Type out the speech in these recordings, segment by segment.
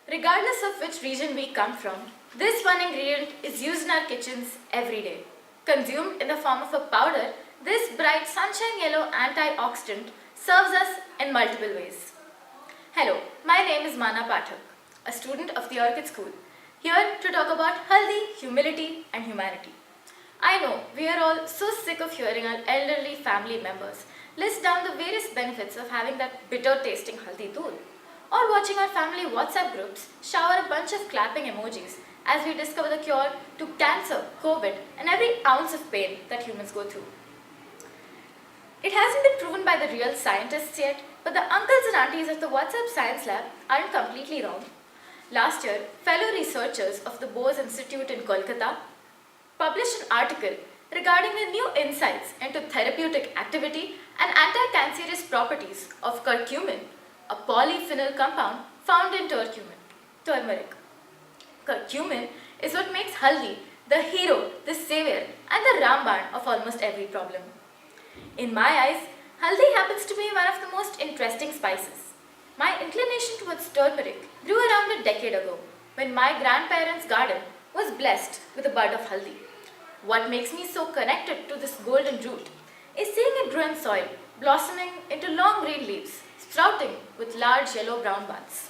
Regardless of which region we come from, this one ingredient is used in our kitchens every day. Consumed in the form of a powder, this bright sunshine yellow antioxidant serves us in multiple ways. Hello, my name is Mana Pathak, a student of the Orchid School, here to talk about Haldi, humility and humanity. I know we are all so sick of hearing our elderly family members list down the various benefits of having that bitter tasting haldi doodh, or watching our family WhatsApp groups shower a bunch of clapping emojis as we discover the cure to cancer, COVID, and every ounce of pain that humans go through. It hasn't been proven by the real scientists yet, but the uncles and aunties of the WhatsApp Science Lab aren't completely wrong. Last year, fellow researchers of the Bose Institute in Kolkata published an article regarding the new insights into therapeutic activity and anti-cancerous properties of curcumin, a polyphenol compound found in turmeric. Curcumin is what makes haldi the hero, the savior, and the Ramban of almost every problem. In my eyes, haldi happens to be one of the most interesting spices. My inclination towards turmeric grew around a decade ago when my grandparents' garden was blessed with a bud of haldi. What makes me so connected to this golden root is seeing it grow in soil, blossoming into long green leaves, sprouting with large yellow-brown buds.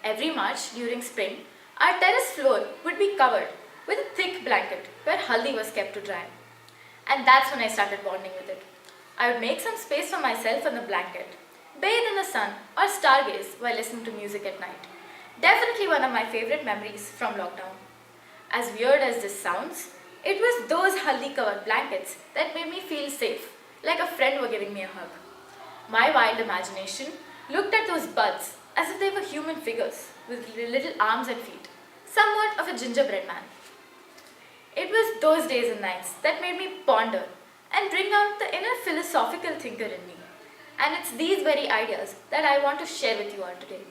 Every March during spring, our terrace floor would be covered with a thick blanket where haldi was kept to dry. And that's when I started bonding with it. I would make some space for myself on the blanket, bathe in the sun, or stargaze while listening to music at night. Definitely one of my favorite memories from lockdown. As weird as this sounds, it was those haldi-covered blankets that made me feel safe, like a friend were giving me a hug. My wild imagination looked at those buds as if they were human figures with little arms and feet, somewhat of a gingerbread man. It was those days and nights that made me ponder and bring out the inner philosophical thinker in me. And it's these very ideas that I want to share with you all today.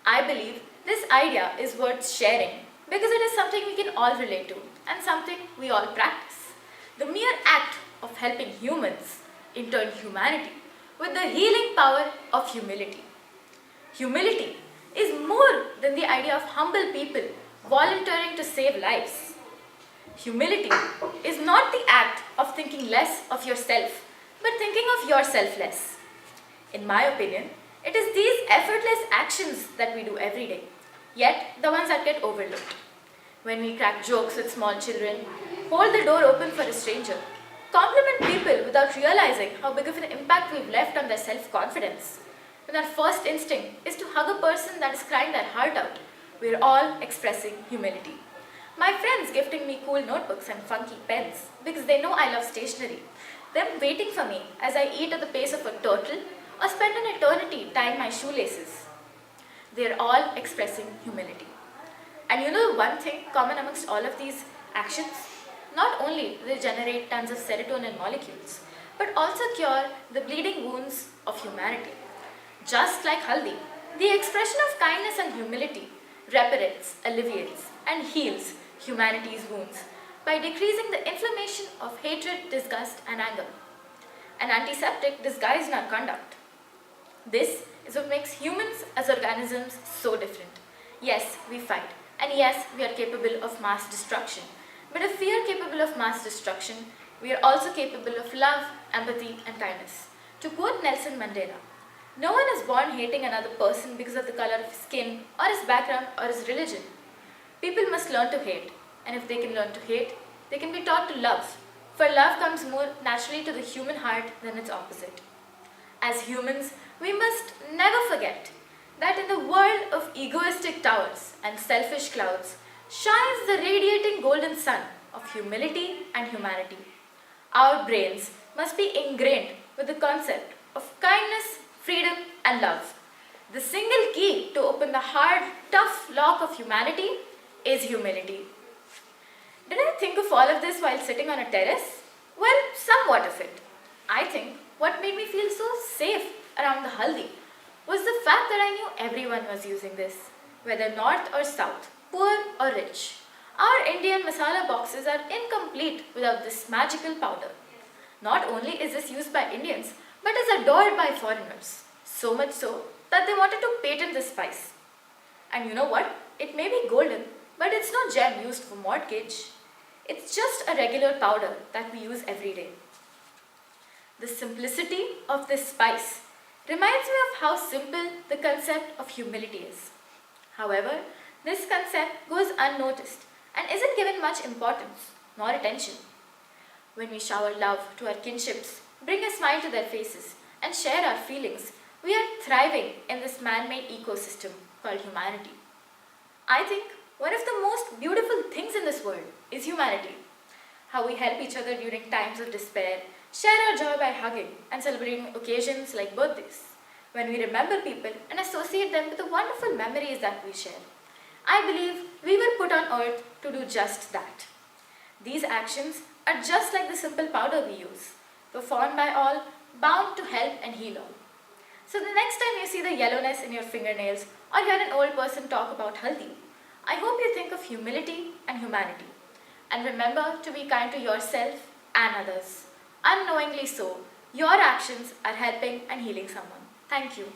I believe this idea is worth sharing because it is something we can all relate to and something we all practice. The mere act of helping humans, in turn humanity, with the healing power of humility. Humility is more than the idea of humble people volunteering to save lives. Humility is not the act of thinking less of yourself, but thinking of yourself less. In my opinion, it is these effortless actions that we do every day, yet the ones that get overlooked. When we crack jokes with small children, hold the door open for a stranger, compliment people without realizing how big of an impact we've left on their self-confidence. When our first instinct is to hug a person that is crying their heart out, we're all expressing humility. My friends gifting me cool notebooks and funky pens because they know I love stationery. Them waiting for me as I eat at the pace of a turtle or spend an eternity tying my shoelaces. They're all expressing humility. And you know one thing common amongst all of these actions? Not only do they generate tons of serotonin molecules, but also cure the bleeding wounds of humanity. Just like haldi, the expression of kindness and humility reparates, alleviates, and heals humanity's wounds by decreasing the inflammation of hatred, disgust, and anger. An antiseptic disguised in our conduct. This is what makes humans as organisms so different. Yes, we fight, and yes, we are capable of mass destruction. But if we are capable of mass destruction, we are also capable of love, empathy, and kindness. To quote Nelson Mandela, no one is born hating another person because of the color of his skin, or his background, or his religion. People must learn to hate, and if they can learn to hate, they can be taught to love. For love comes more naturally to the human heart than its opposite. As humans, we must never forget that in the world of egoistic towers and selfish clouds shines the radiating golden sun of humility and humanity. Our brains must be ingrained with the concept of kindness, freedom, and love. The single key to open the hard, tough lock of humanity is humility. Did I think of all of this while sitting on a terrace? Well, somewhat of it. I think what made me feel so safe around the haldi was the fact that I knew everyone was using this, whether north or south, poor or rich. Our Indian masala boxes are incomplete without this magical powder. Not only is this used by Indians, but is adored by foreigners. So much so that they wanted to patent this spice. And you know what? It may be golden, but it's no gem used for mortgage. It's just a regular powder that we use every day. The simplicity of this spice reminds me of how simple the concept of humility is. However, this concept goes unnoticed and isn't given much importance nor attention. When we shower love to our kinships, bring a smile to their faces, and share our feelings, we are thriving in this man-made ecosystem called humanity. I think one of the most beautiful things in this world is humanity. How we help each other during times of despair, share our joy by hugging and celebrating occasions like birthdays, when we remember people and associate them with the wonderful memories that we share. I believe we were put on earth to do just that. These actions are just like the simple powder we use, performed by all, bound to help and heal all. So the next time you see the yellowness in your fingernails or hear an old person talk about Haldi, I hope you think of humility and humanity. And remember to be kind to yourself and others. Unknowingly so, your actions are helping and healing someone. Thank you.